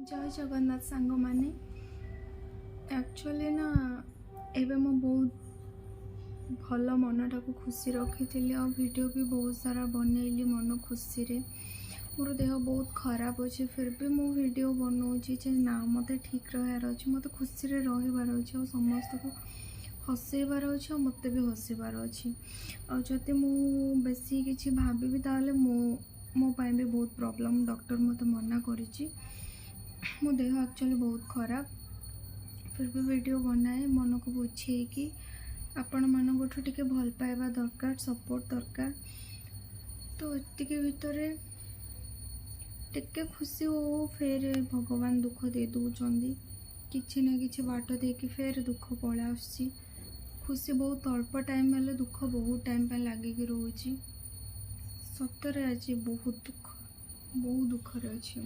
जय जगन्नाथ सांग मैंने एक्चुअली ना एबे मो बहुत भल मनटा को खुशी रखी थी और वीडियो भी बहुत सारा बनैली मन खुशी रे मोर देह बहुत खराब अच्छे फिर भी मो वीडियो बनाऊँगी ना मत ठीक रहार अच्छे मत खुशी रे रहीबार अच्छे और समस्त को हसैबार अच्छे और मत भी हसैबार अच्छे और जदि मु बेसी किसी भावी ताले मो पाई भी बहुत प्रॉब्लम डॉक्टर मत मना करिछि मो देह एक्चुअली बहुत खराब फिर भी वीडियो बनाए मन को बुझे कि आपण मानठू टिके भल पाइबा दरकार सपोर्ट दरकार तो एतिके भितर टिके खुशी हो फिर भगवान दुख दे दौरान किसी ना कि बाट देकी फिर दुख पड़ा आसी खुशी बहुत अल्प टाइम हेल्ले दुख बहुत टाइम पे लगिकी रोचे सतरे आज बहुत दुख रे अच्छी।